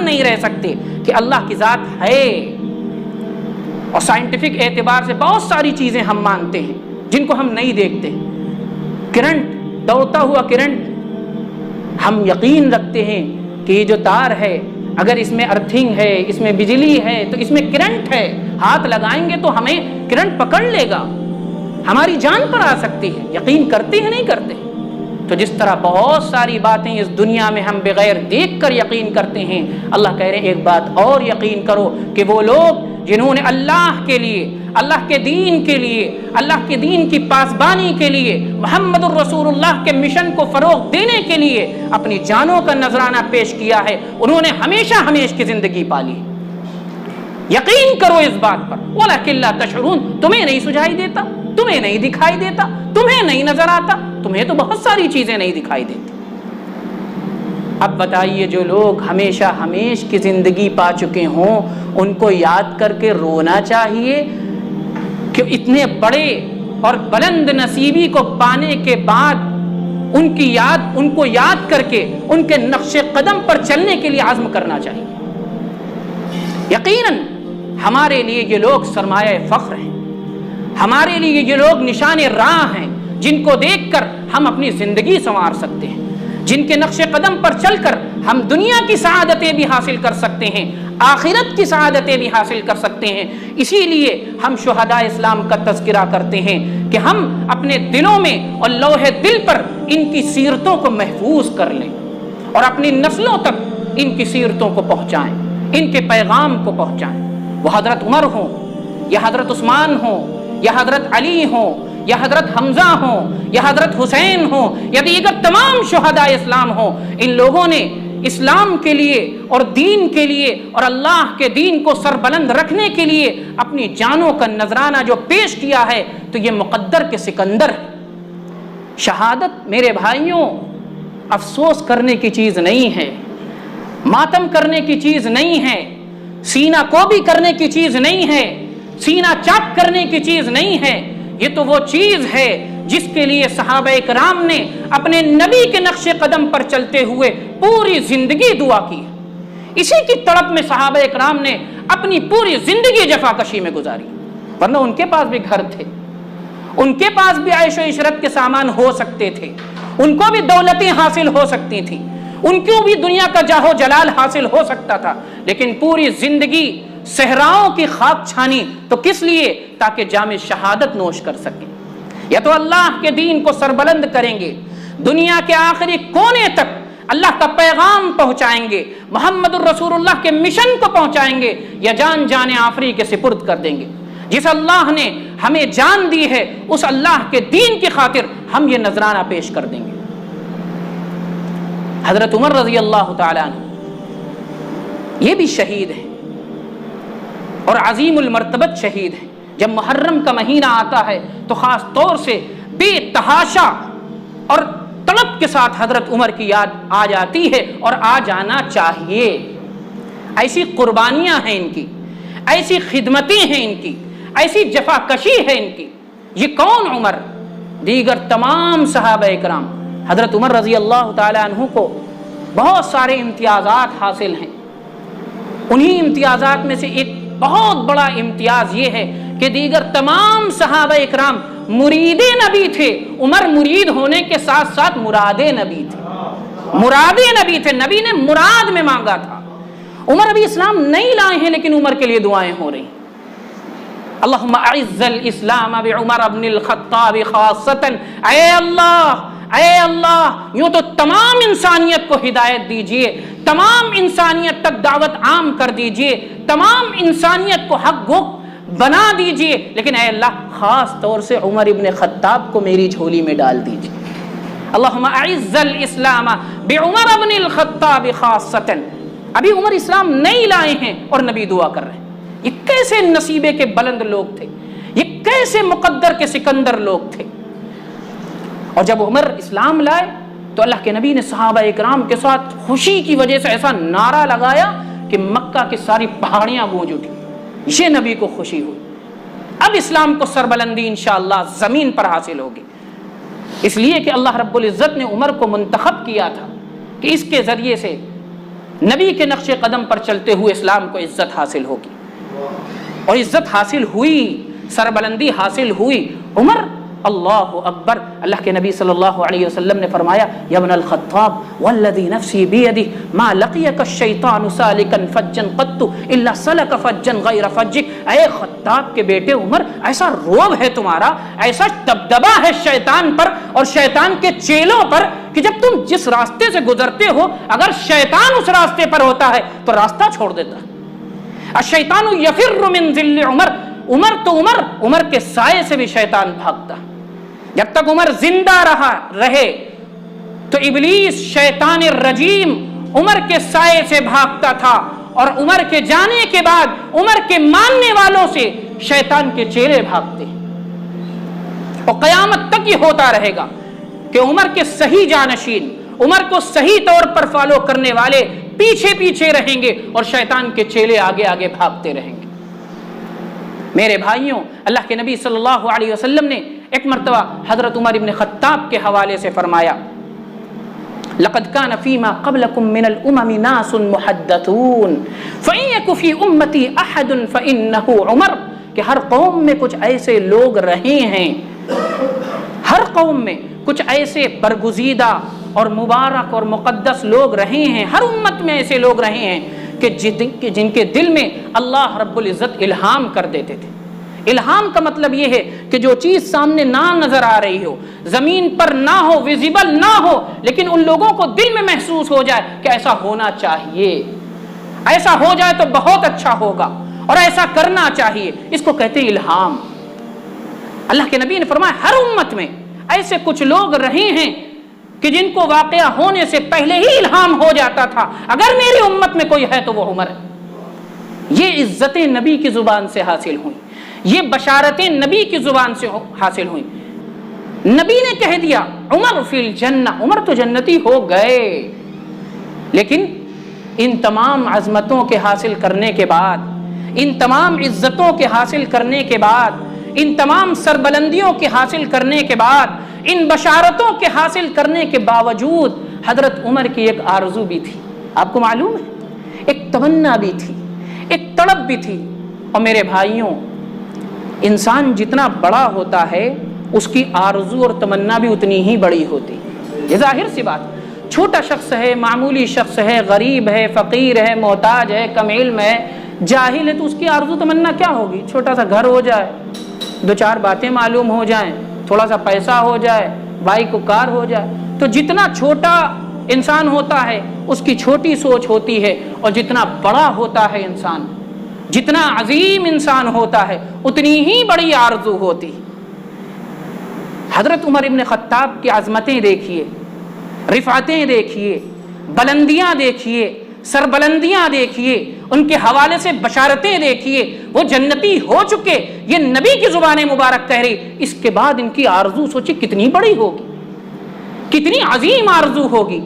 نہیں رہ سکتے کہ اللہ کی ذات ہے. اور سائنٹیفک اعتبار سے بہت ساری چیزیں ہم مانتے ہیں جن کو ہم نہیں دیکھتے. کرنٹ، دوڑتا ہوا کرنٹ، ہم یقین رکھتے ہیں کہ یہ جو تار ہے اگر اس میں ارتھنگ ہے، اس میں بجلی ہے تو اس میں کرنٹ ہے، ہاتھ لگائیں گے تو ہمیں کرنٹ پکڑ لے گا، ہماری جان پر آ سکتی ہے. یقین کرتے ہیں نہیں کرتے؟ تو جس طرح بہت ساری باتیں اس دنیا میں ہم بغیر دیکھ کر یقین کرتے ہیں، اللہ کہہ رہے ہیں ایک بات اور یقین کرو کہ وہ لوگ جنہوں نے اللہ کے لیے، اللہ کے دین کے لیے، اللہ کے دین کی پاسبانی کے لیے، محمد الرسول اللہ کے مشن کو فروغ دینے کے لیے اپنی جانوں کا نذرانہ پیش کیا ہے، انہوں نے ہمیشہ ہمیشہ کی زندگی پالی. یقین کرو اس بات پر. وَلَكِنْ لَا تَشْعُرُونَ، تمہیں نہیں سجائی دیتا، تمہیں نہیں دکھائی دیتا، تمہیں نہیں نظر آتا، تمہیں تو بہت ساری چیزیں نہیں دکھائی دیتی. اب بتائیے جو لوگ ہمیشہ ہمیش کی زندگی پا چکے ہوں ان کو یاد کر کے رونا چاہیے کہ اتنے بڑے اور بلند نصیبی کو پانے کے بعد ان کو یاد کر کے ان کے نقش قدم پر چلنے کے لیے عزم کرنا چاہیے. یقیناً ہمارے لیے یہ لوگ سرمایہ فخر ہیں، ہمارے لیے یہ لوگ نشان راہ ہیں جن کو دیکھ کر ہم اپنی زندگی سنوار سکتے ہیں، جن کے نقش قدم پر چل کر ہم دنیا کی سعادتیں بھی حاصل کر سکتے ہیں، آخرت کی سعادتیں بھی حاصل کر سکتے ہیں. اسی لیے ہم شہداء اسلام کا تذکرہ کرتے ہیں کہ ہم اپنے دلوں میں اور لوح دل پر ان کی سیرتوں کو محفوظ کر لیں اور اپنی نسلوں تک ان کی سیرتوں کو پہنچائیں، ان کے پیغام کو پہنچائیں. وہ حضرت عمر ہوں یا حضرت عثمان ہوں یا حضرت علی ہوں یا حضرت حمزہ ہوں یا حضرت حسین ہوں یا دیگر تمام شہداء اسلام ہوں، ان لوگوں نے اسلام کے لیے اور دین کے لیے اور اللہ کے دین کو سربلند رکھنے کے لیے اپنی جانوں کا نذرانہ جو پیش کیا ہے تو یہ مقدر کے سکندر ہے. شہادت میرے بھائیوں افسوس کرنے کی چیز نہیں ہے، ماتم کرنے کی چیز نہیں ہے، سینہ کوبی کرنے کی چیز نہیں ہے، سینہ چاک کرنے کی چیز نہیں ہے. یہ تو وہ چیز ہے جس کے لیے صحابہ کرام نے اپنے نبی کے نقش قدم پر چلتے ہوئے پوری زندگی دعا کی. اسی کی تڑپ میں صحابہ کرام نے اپنی پوری زندگی جفاکشی میں گزاری، ورنہ ان کے پاس بھی گھر تھے، ان کے پاس بھی عیش و عشرت کے سامان ہو سکتے تھے، ان کو بھی دولتیں حاصل ہو سکتی تھیں، ان کو بھی دنیا کا جاہ و جلال حاصل ہو سکتا تھا، لیکن پوری زندگی صحراؤں کی خاک چھانی تو کس لیے؟ تاکہ جام شہادت نوش کر سکیں. یا تو اللہ کے دین کو سربلند کریں گے، دنیا کے آخری کونے تک اللہ کا پیغام پہنچائیں گے، محمد الرسول اللہ کے مشن کو پہنچائیں گے، یا جان جان آفری کے سپرد کر دیں گے. جس اللہ نے ہمیں جان دی ہے اس اللہ کے دین کی خاطر ہم یہ نذرانہ پیش کر دیں گے. حضرت عمر رضی اللہ تعالیٰ عنہ یہ بھی شہید ہیں اور عظیم المرتبت شہید ہیں. جب محرم کا مہینہ آتا ہے تو خاص طور سے بے تحاشا اور طلب کے ساتھ حضرت عمر کی یاد آ جاتی ہے اور آ جانا چاہیے. ایسی قربانیاں ہیں ان کی، ایسی خدمتیں ہیں ان کی، ایسی جفا کشی ہے ان کی. یہ کون عمر؟ دیگر تمام صحابہ کرام. حضرت عمر رضی اللہ تعالی عنہ کو بہت سارے امتیازات حاصل ہیں. انہی امتیازات میں سے ایک بہت بڑا امتیاز یہ ہے کہ دیگر تمام صحابہ اکرام مرید نبی تھے. عمر مرید ہونے کے ساتھ ساتھ مراد نبی تھے، مراد نبی تھے، نبی نے مراد میں مانگا تھا. عمر ابھی اسلام نہیں لائے ہیں لیکن عمر کے لیے دعائیں ہو رہی ہیں. اللہم اعز الاسلام بعمر بن الخطاب خاصتا. اے اللہ یوں تو تمام انسانیت کو ہدایت دیجئے، تمام انسانیت تک دعوت عام کر دیجئے، تمام انسانیت کو حق گو بنا دیجئے، لیکن اے اللہ خاص طور سے عمر ابن خطاب کو میری جھولی میں ڈال دیجئے. اللہم اعز الاسلام بعمر بن الخطاب خاصتا. ابھی عمر اسلام نہیں لائے ہیں اور نبی دعا کر رہے ہیں. یہ کیسے نصیبے کے بلند لوگ تھے، یہ کیسے مقدر کے سکندر لوگ تھے. اور جب عمر اسلام لائے تو اللہ کے نبی نے صحابہ اکرام کے ساتھ خوشی کی وجہ سے ایسا نعرہ لگایا کہ مکہ کی ساری پہاڑیاں گونج اٹھی. یہ نبی کو خوشی ہوئی. اب اسلام کو سربلندی انشاءاللہ زمین پر حاصل ہوگی، اس لیے کہ اللہ رب العزت نے عمر کو منتخب کیا تھا کہ اس کے ذریعے سے نبی کے نقش قدم پر چلتے ہوئے اسلام کو عزت حاصل ہوگی، اور عزت حاصل ہوئی، سربلندی حاصل ہوئی۔ عمر، اللہ اکبر، اللہ کے نبی صلی اللہ علیہ وسلم نے فرمایا یا ابن الخطاب والذی نفسی بیدہ ما لقیک الشیطان سالکا فجا قط الا سلک فجا غیر فجک۔ اے خطاب کے بیٹے عمر، ایسا روب ہے تمہارا، ایسا دبدبا ہے شیطان پر اور شیطان کے چیلوں پر کہ جب تم جس راستے سے گزرتے ہو، اگر شیطان اس راستے پر ہوتا ہے تو راستہ چھوڑ دیتا ہے۔ الشیطان یفر من ذل عمر، عمر کے سائے سے بھی شیطان بھاگتا۔ جب تک عمر زندہ رہے تو ابلیس شیطان الرجیم عمر کے سائے سے بھاگتا تھا، اور عمر کے جانے کے بعد عمر کے ماننے والوں سے شیطان کے چیلے بھاگتے، اور قیامت تک یہ ہوتا رہے گا کہ عمر کے صحیح جانشین، عمر کو صحیح طور پر فالو کرنے والے پیچھے پیچھے رہیں گے اور شیطان کے چیلے آگے آگے بھاگتے رہیں گے۔ میرے بھائیوں، اللہ کے نبی صلی اللہ علیہ وسلم نے ایک مرتبہ حضرت عمر بن خطاب کے حوالے سے فرمایا لقد كان فيما قبلكم من الامم ناس محدثون فان يك في امتي احد فانه عمر، کہ ہر قوم میں کچھ ایسے لوگ رہے ہیں، ہر قوم میں کچھ ایسے برگزیدہ اور مبارک اور مقدس لوگ رہے ہیں، ہر امت میں ایسے لوگ رہے ہیں کہ جن کے دل میں اللہ رب العزت الہام کر دیتے تھے۔ الہام کا مطلب یہ ہے کہ جو چیز سامنے نہ نظر آ رہی ہو، زمین پر نہ ہو، ویزیبل نہ ہو، لیکن ان لوگوں کو دل میں محسوس ہو جائے کہ ایسا ہونا چاہیے، ایسا ہو جائے تو بہت اچھا ہوگا اور ایسا کرنا چاہیے، اس کو کہتے ہیں الہام۔ اللہ کے نبی نے فرمایا ہر امت میں ایسے کچھ لوگ رہے ہیں کہ جن کو واقعہ ہونے سے پہلے ہی الہام ہو جاتا تھا اگر میری امت میں کوئی ہے تو وہ عمر ہے۔ یہ عزتیں نبی کی زبان سے حاصل ہوئیں، یہ بشارتیں نبی کی زبان سے حاصل ہوئیں۔ نبی نے کہہ دیا عمر فی الجنہ، عمر تو جنتی ہو گئے، لیکن ان تمام عظمتوں کے حاصل کرنے کے بعد، ان تمام عزتوں کے حاصل کرنے کے بعد، ان تمام سربلندیوں کے حاصل کرنے کے بعد، ان بشارتوں کے حاصل کرنے کے باوجود حضرت عمر کی ایک آرزو بھی تھی۔ آپ کو معلوم ہے، ایک تمنا بھی تھی، ایک تڑپ بھی تھی۔ اور میرے بھائیوں، انسان جتنا بڑا ہوتا ہے اس کی آرزو اور تمنا بھی اتنی ہی بڑی ہوتی۔ یہ ظاہر سی بات، چھوٹا شخص ہے، معمولی شخص ہے، غریب ہے، فقیر ہے، محتاج ہے، کم علم ہے، جاہل ہے، تو اس کی آرزو تمنا کیا ہوگی؟ چھوٹا سا گھر ہو جائے، دو چار باتیں معلوم ہو جائیں، تھوڑا سا پیسہ ہو جائے، بائک و کار ہو جائے۔ تو جتنا چھوٹا انسان ہوتا ہے اس کی چھوٹی سوچ ہوتی ہے، اور جتنا بڑا ہوتا ہے انسان، جتنا عظیم انسان ہوتا ہے اتنی ہی بڑی آرزو ہوتی۔ حضرت عمر ابن خطاب کی عظمتیں دیکھیے، رفعتیں دیکھیے، بلندیاں دیکھیے، سربلندیاں دیکھیے، ان کے حوالے سے بشارتیں دیکھیے، وہ جنتی ہو چکے، یہ نبی کی زبان مبارک کہہ رہی۔ اس کے بعد ان کی آرزو سوچی کتنی بڑی ہوگی، کتنی عظیم آرزو ہوگی،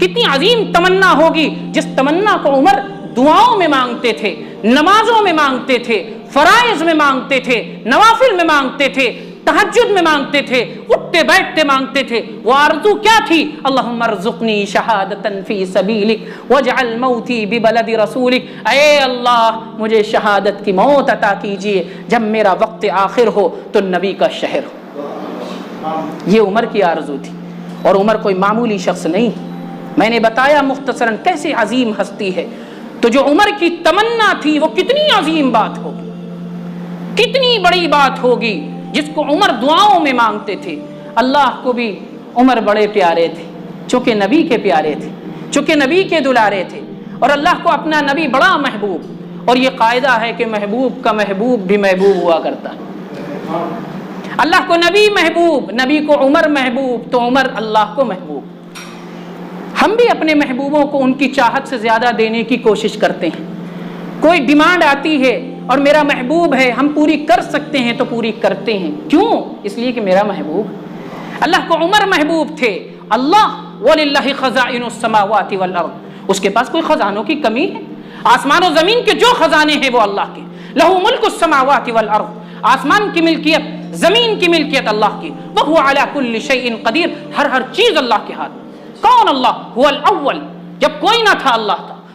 کتنی عظیم تمنا ہوگی، جس تمنا کو عمر دعاؤں میں مانگتے تھے، نمازوں میں مانگتے تھے، فرائض میں مانگتے تھے، نوافل میں مانگتے تھے، تہجد میں مانگتے تھے، اٹھتے بیٹھتے مانگتے تھے۔ وہ آرزو کیا تھی؟ اللہم ارزقنی شہادتا فی سبیلک واجعل موتی ببلد رسولک، اے اللہ مجھے شہادت کی موت عطا کیجئے، جب میرا وقت آخر ہو تو نبی کا شہر ہو۔ یہ عمر کی آرزو تھی، اور عمر کوئی معمولی شخص نہیں۔ میں نے بتایا مختصراً کیسے عظیم ہستی ہے، تو جو عمر کی تمنا تھی وہ کتنی عظیم بات ہوگی، کتنی بڑی بات ہوگی، جس کو عمر دعاؤں میں مانگتے تھے۔ اللہ کو بھی عمر بڑے پیارے تھے، چونکہ نبی کے پیارے تھے، چونکہ نبی کے دلارے تھے، اور اللہ کو اپنا نبی بڑا محبوب، اور یہ قاعدہ ہے کہ محبوب کا محبوب بھی محبوب ہوا کرتا ہے۔ اللہ کو نبی محبوب، نبی کو عمر محبوب، تو عمر اللہ کو محبوب۔ ہم بھی اپنے محبوبوں کو ان کی چاہت سے زیادہ دینے کی کوشش کرتے ہیں۔ کوئی ڈیمانڈ آتی ہے اور میرا محبوب ہے، ہم پوری کر سکتے ہیں تو پوری کرتے ہیں۔ کیوں؟ اس لیے کہ میرا محبوب۔ اللہ کو عمر محبوب تھے۔ اللہ وَلِلَّهِ خَزَائِنُ السَّمَاوَاتِ وَالْأَرْضِ، اس کے پاس کوئی خزانوں کی کمی ہے؟ آسمان و زمین کے جو خزانے ہیں وہ اللہ کے۔ لَهُ مُلْكُ السَّمَاوَاتِ وَالْأَرْضِ، آسمان کی ملکیت، زمین کی ملکیت اللہ کی۔ وَهُوَ عَلَى كُلِّ شَيْءٍ قَدِيرٌ، ہر چیز اللہ کے ہاتھ۔ کون اللہ؟ هو الاول، جب کوئی نہ تھا اللہ تھا۔